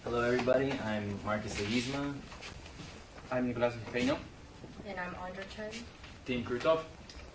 Hello everybody, I'm Marcus Leguizma. I'm Nicolas Peño. And I'm Andra Chen. Team Krutov.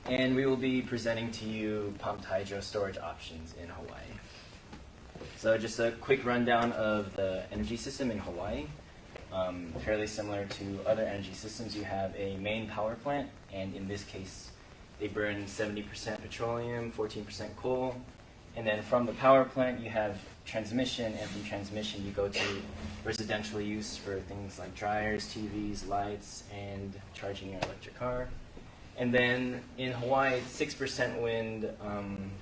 And we will be presenting to you pumped hydro storage options in Hawaii. So just a quick rundown of the energy system in Hawaii. Fairly similar to other energy systems, you have a main power plant, and in this case they burn 70% petroleum, 14% coal. And then from the power plant you have transmission, and from transmission you go to residential use for things like dryers, TVs, lights, and charging your electric car. And then in Hawaii, it's 6% wind,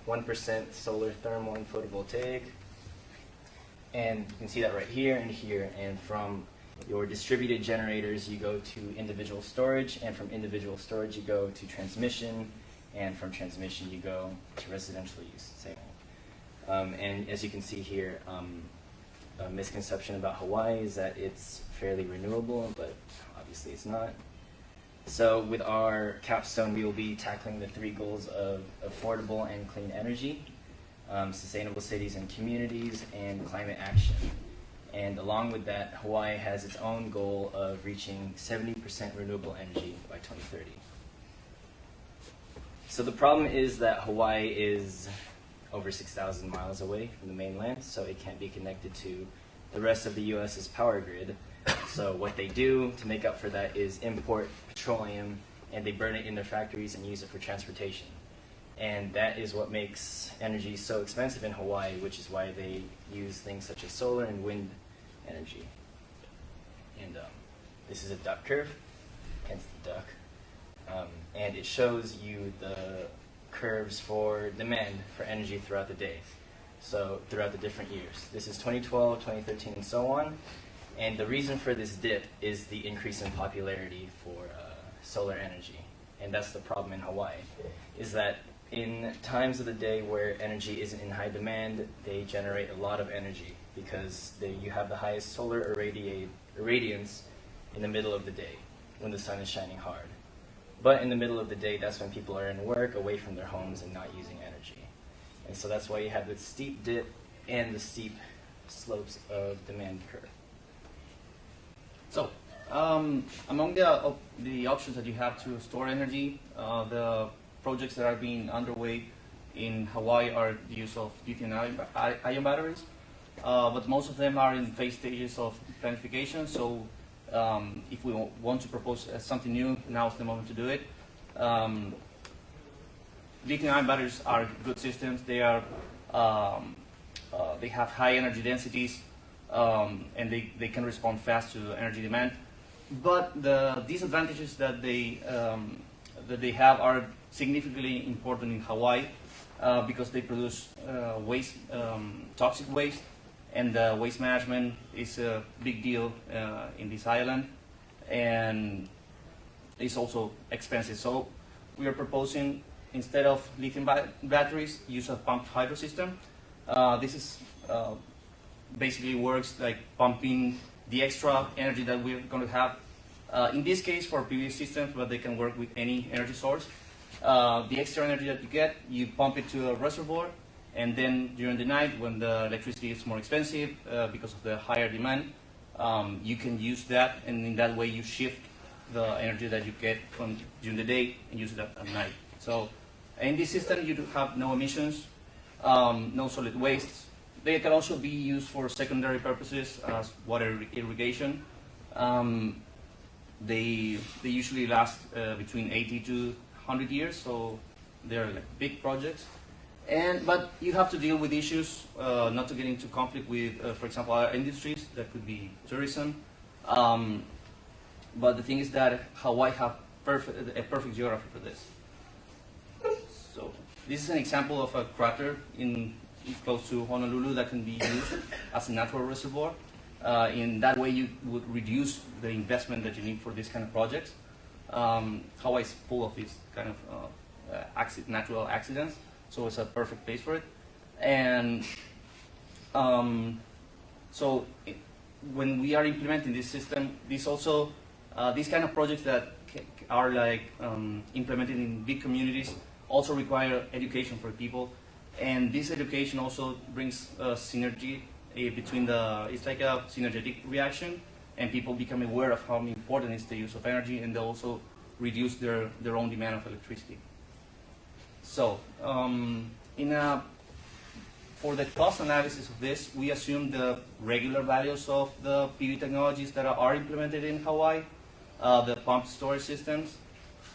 1% solar, thermal, and photovoltaic. And you can see that right here and here. And from your distributed generators, you go to individual storage, and from individual storage, you go to transmission, and from transmission, you go to residential use. Same thing. And as you can see here, a misconception about Hawaii is that it's fairly renewable, but obviously it's not. So with our capstone, we will be tackling the 3 goals of affordable and clean energy, sustainable cities and communities, and climate action. And along with that, Hawaii has its own goal of reaching 70% renewable energy by 2030. So the problem is that Hawaii is over 6,000 miles away from the mainland, so it can't be connected to the rest of the U.S.'s power grid. So what they do to make up for that is import petroleum, and they burn it in their factories and use it for transportation. And that is what makes energy so expensive in Hawaii, which is why they use things such as solar and wind energy. And this is a duck curve, hence the duck. And it shows you the curves for demand for energy throughout the day. So throughout the different years. This is 2012, 2013, and so on. And the reason for this dip is the increase in popularity for solar energy. And that's the problem in Hawaii, is that in times of the day where energy isn't in high demand, they generate a lot of energy because you have the highest solar irradiance in the middle of the day when the sun is shining hard. But in the middle of the day, that's when people are in work, away from their homes, and not using energy. And so that's why you have the steep dip and the steep slopes of demand curve. So, among the options that you have to store energy, the projects that are being underway in Hawaii are the use of lithium-ion batteries, but most of them are in phase stages of planification. So, if we want to propose something new, now's the moment to do it. Lithium-ion batteries are good systems. They are they have high energy densities, and they can respond fast to energy demand. But the disadvantages that they have are significantly important in Hawaii because they produce waste, toxic waste, and waste management is a big deal in this island, and it's also expensive. So we are proposing, instead of lithium batteries, use a pumped hydro system. This is basically works like pumping the extra energy that we're going to have. In this case, for PV systems, but they can work with any energy source. The extra energy that you get, you pump it to a reservoir, and then during the night, when the electricity is more expensive because of the higher demand, you can use that, and in that way you shift the energy that you get during the day and use it at night. So in this system, you do have no emissions, no solid waste. They can also be used for secondary purposes as water irrigation. They usually last between 80 to 100 years, so they're like big projects. But you have to deal with issues, not to get into conflict with, for example, other industries. That could be tourism. But the thing is that Hawaii have a perfect geography for this. So this is an example of a crater close to Honolulu that can be used as a natural reservoir. In that way, you would reduce the investment that you need for this kind of projects. Hawaii is full of these kind of natural accidents, so it's a perfect place for it. And when we are implementing this system, these kind of projects that are like implemented in big communities also require education for people. And this education also brings synergy between it's like a synergetic reaction, and people become aware of how important is the use of energy, and they also reduce their own demand of electricity. So, for the cost analysis of this, we assume the regular values of the PV technologies that are implemented in Hawaii, the pumped storage systems,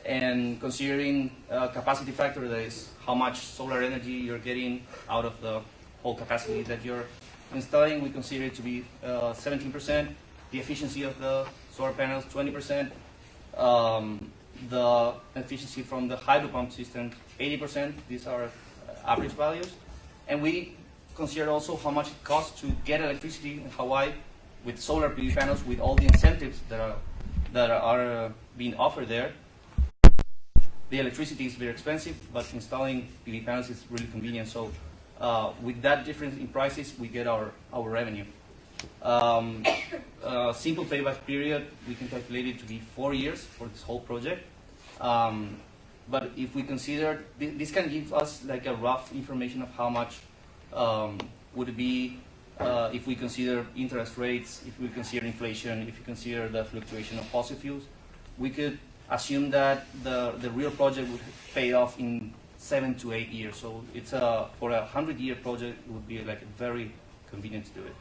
and considering capacity factor, that is how much solar energy you're getting out of the whole capacity that you're installing. We consider it to be 17%, the efficiency of the solar panels 20%, the efficiency from the hydro pump system 80%. These are average values. And we consider also how much it costs to get electricity in Hawaii with solar PV panels, with all the incentives that are being offered there. The electricity is very expensive, but installing PV panels is really convenient. So with that difference in prices, we get our revenue. Simple payback period, we can calculate it to be 4 years for this whole project. But if we consider, this can give us like a rough information of how much would it be if we consider interest rates, if we consider inflation, if we consider the fluctuation of fossil fuels. We could assume that the real project would pay off in 7 to 8 years. So it's for a 100-year project, it would be like very convenient to do it.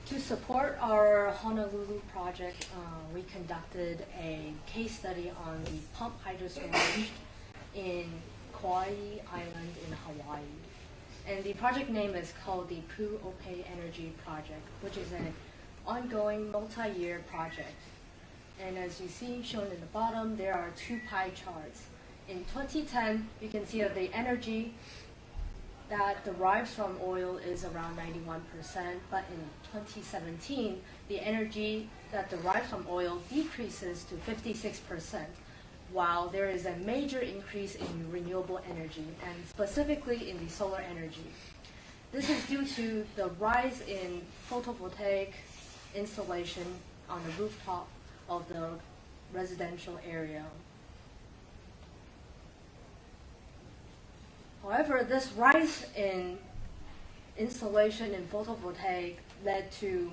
To support our Honolulu project, we conducted a case study on the pumped hydro storage in Kauai Island in Hawaii. And the project name is called the Pu'ope Energy Project, which is an ongoing multi-year project. And as you see shown in the bottom, there are 2 pie charts. In 2010, you can see that the energy that derives from oil is around 91%, but in 2017, the energy that derives from oil decreases to 56%, while there is a major increase in renewable energy, and specifically in the solar energy. This is due to the rise in photovoltaic installation on the rooftop of the residential area. However, this rise in installation in photovoltaic led to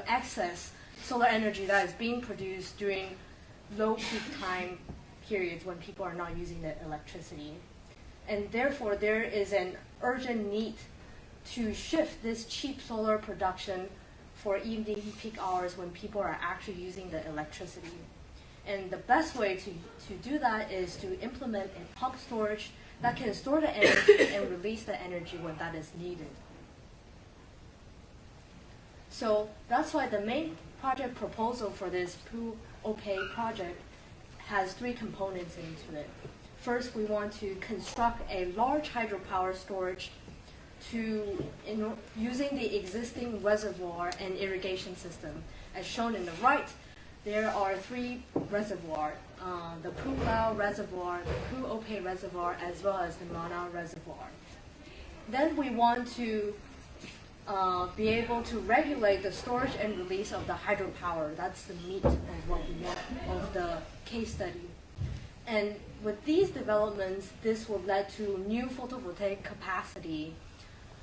excess solar energy that is being produced during low peak time periods when people are not using the electricity. And therefore, there is an urgent need to shift this cheap solar production for evening peak hours when people are actually using the electricity. And the best way to do that is to implement a pump storage that can store the energy and release the energy when that is needed. So that's why the main project proposal for this Pu'ope project has 3 components into it. First, we want to construct a large hydropower storage using the existing reservoir and irrigation system. As shown in the right, there are 3 reservoirs, the Pu'lau Reservoir, the Pu'ope Reservoir, as well as the Mana Reservoir. Then we want to be able to regulate the storage and release of the hydropower. That's the meat of what we want of the case study. And with these developments, this will lead to new photovoltaic capacity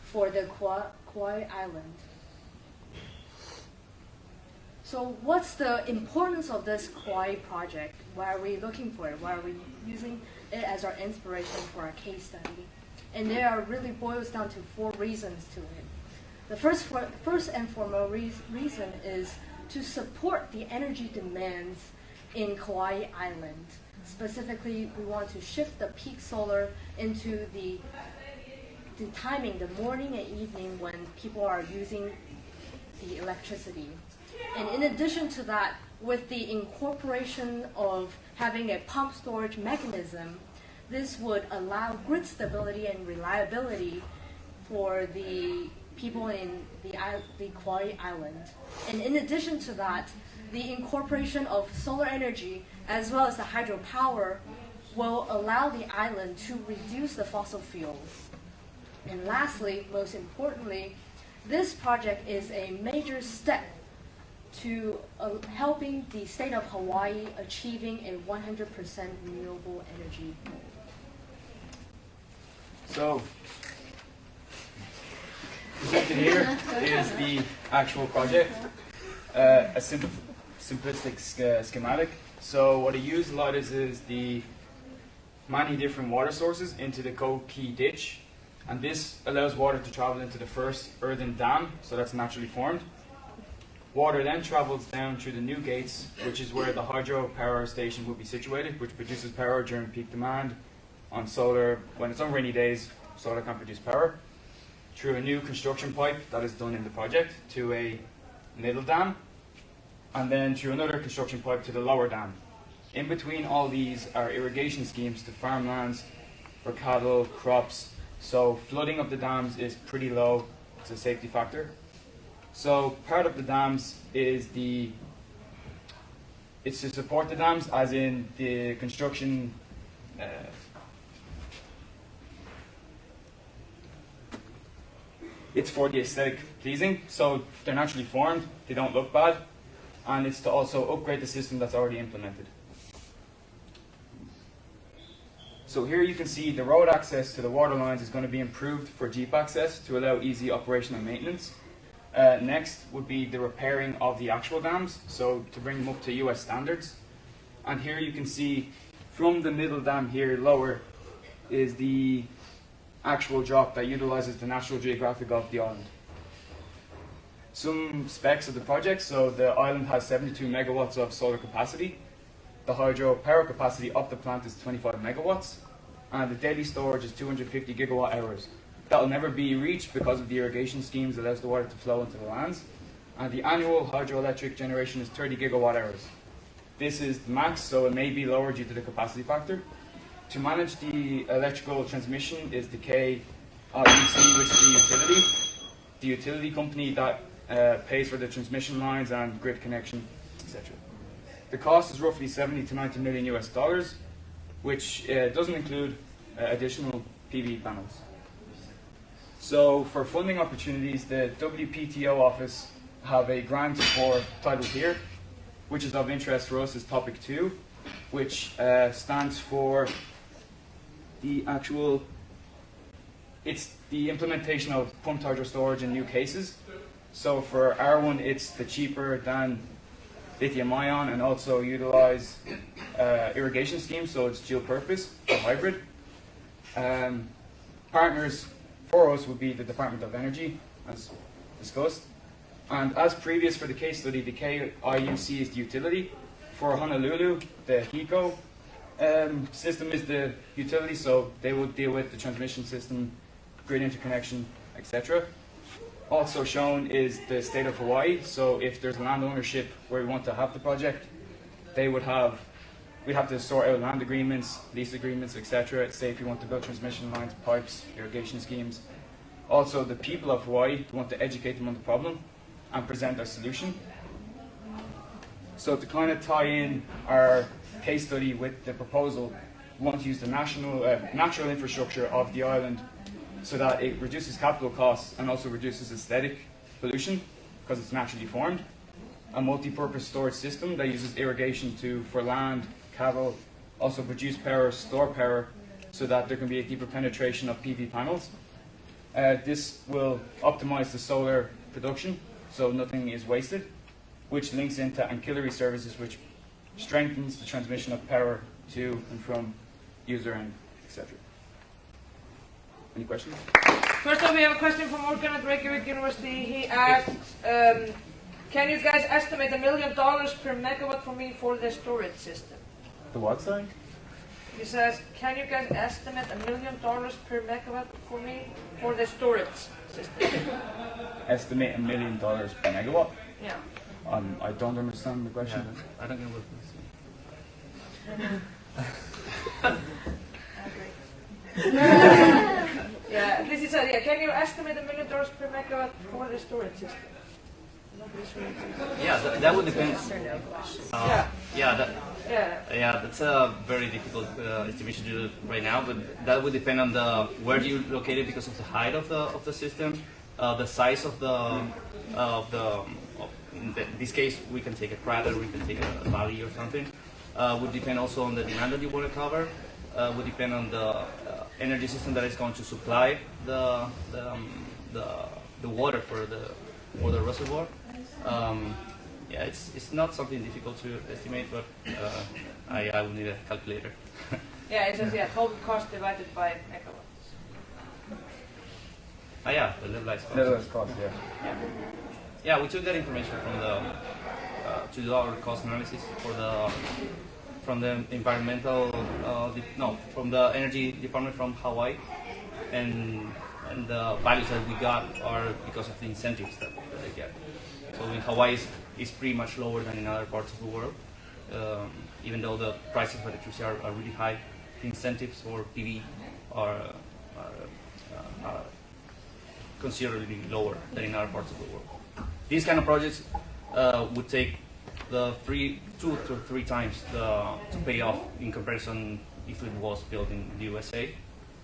for the Kauai Island. So what's the importance of this Kauai project? Why are we looking for it? Why are we using it as our inspiration for our case study? And there really boils down to 4 reasons to it. The first and foremost reason is to support the energy demands in Kauai Island. Specifically, we want to shift the peak solar into the timing, the morning and evening when people are using the electricity. And in addition to that, with the incorporation of having a pump storage mechanism, this would allow grid stability and reliability for the people in the Kauai Island. And in addition to that, the incorporation of solar energy as well as the hydropower will allow the island to reduce the fossil fuels. And lastly, most importantly, this project is a major step to helping the state of Hawaii achieving a 100% renewable energy goal? So, presented here is the actual project, a simplistic schematic. So what I use a lot is the many different water sources into the Koki ditch, and this allows water to travel into the first earthen dam, so that's naturally formed. Water then travels down through the new gates, which is where the hydropower station will be situated, which produces power during peak demand on solar. When it's on rainy days, solar can produce power, through a new construction pipe that is done in the project to a middle dam, and then through another construction pipe to the lower dam. In between all these are irrigation schemes to farmlands for cattle, crops, so flooding of the dams is pretty low. It's a safety factor. So part of the dams is it's to support the dams, as in the construction it's for the aesthetic pleasing, so they're naturally formed, they don't look bad, and it's to also upgrade the system that's already implemented. So here you can see the road access to the water lines is going to be improved for Jeep access to allow easy operation and maintenance. Next would be the repairing of the actual dams, so to bring them up to US standards. And here you can see from the middle dam here lower is the actual drop that utilizes the natural geographic of the island. Some specs of the project: so the island has 72 megawatts of solar capacity. The hydropower capacity of the plant is 25 megawatts, and the daily storage is 250 gigawatt hours. That will never be reached because of the irrigation schemes that allows the water to flow into the lands. And the annual hydroelectric generation is 30 gigawatt hours. This is the max, so it may be lower due to the capacity factor. To manage the electrical transmission is the KREC, which is the utility company that pays for the transmission lines and grid connection, etc. The cost is roughly 70 to 90 million US dollars, which doesn't include additional PV panels. So for funding opportunities, the WPTO office have a grant for titled here, which is of interest for us, is topic 2, which stands for it's the implementation of pumped hydro storage in new cases. So for R1, it's the cheaper than lithium ion, and also utilize irrigation schemes, so it's dual purpose or hybrid. Partners for us would be the Department of Energy, as discussed. And as previous for the case study, the KIUC is the utility. For Honolulu, the HECO system is the utility, so they will deal with the transmission system, grid interconnection, etc. Also shown is the state of Hawaii, so if there's land ownership where we want to have the project, we'd have to sort out land agreements, lease agreements, etc. Say if you want to build transmission lines, pipes, irrigation schemes. Also the people of Hawaii, we want to educate them on the problem and present a solution. So to kind of tie in our case study with the proposal, we want to use the natural infrastructure of the island so that it reduces capital costs and also reduces aesthetic pollution because it's naturally formed. A multi-purpose storage system that uses irrigation for land, cattle, also produce power, store power, so that there can be a deeper penetration of PV panels. This will optimize the solar production, so nothing is wasted, which links into ancillary services, which strengthens the transmission of power to and from user end, etc. Any questions? First of all, we have a question from Morgan at Reykjavik University. He asked, can you guys estimate $1 million per megawatt for me for the storage system? The what, sorry? He says, can you guys estimate $1 million per megawatt for me for the storage system? Estimate $1 million per megawatt? Yeah. I don't understand the question. Yeah, I don't know what this is. Yeah, at least he said, yeah, can you estimate $1 million per megawatt for the storage system? Yeah, that would depend. That's a very difficult estimation to do right now, but that would depend on where you locate it because of the height of the system, the size of in this case, we can take a crater, we can take a valley or something. Would depend also on the demand that you want to cover. Would depend on the energy system that is going to supply the water for the reservoir. Yeah, it's not something difficult to estimate, but I will need a calculator. Yeah, it's just total cost divided by megawatts. Yeah, the levelized cost. Levelized cost, yeah. Yeah, we took that information from to do our cost analysis from the environmental from the energy department from Hawaii, and the values that we got are because of the incentives that they get. So in Hawaii is pretty much lower than in other parts of the world, even though the prices of electricity are really high. The incentives for PV are considerably lower than in other parts of the world. These kind of projects would take the 2 to 3 times to pay off in comparison if it was built in the USA,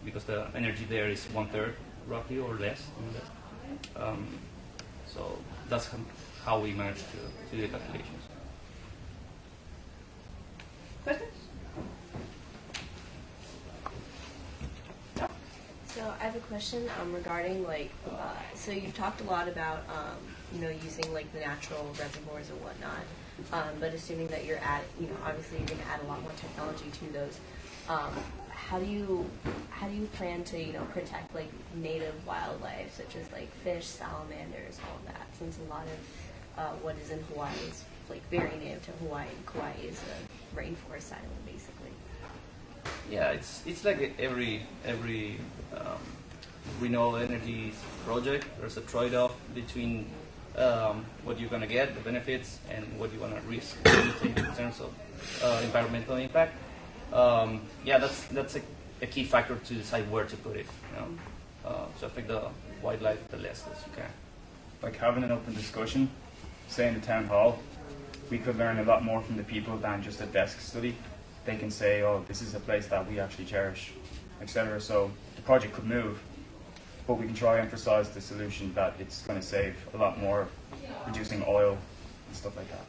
because the energy there is 1/3 roughly or less. So that's how we managed to do the calculations. Questions? So I have a question regarding so you've talked a lot about using the natural reservoirs and whatnot, but assuming that you're obviously you're going to add a lot more technology to those. How do you plan to protect native wildlife such as fish, salamanders, all of that? Since a lot of what is in Hawaii is very native to Hawaii. Kauai is a rainforest island basically. Yeah, it's like every renewable energy project. There's a trade-off between what you're gonna get, the benefits, and what you wanna risk in terms of environmental impact. Yeah, that's a key factor to decide where to put it. To affect the wildlife the less as you can. Like having an open discussion, say in the town hall, we could learn a lot more from the people than just a desk study. They can say, oh, this is a place that we actually cherish, etc. So the project could move, but we can try to emphasize the solution that it's going to save a lot more, reducing oil and stuff like that.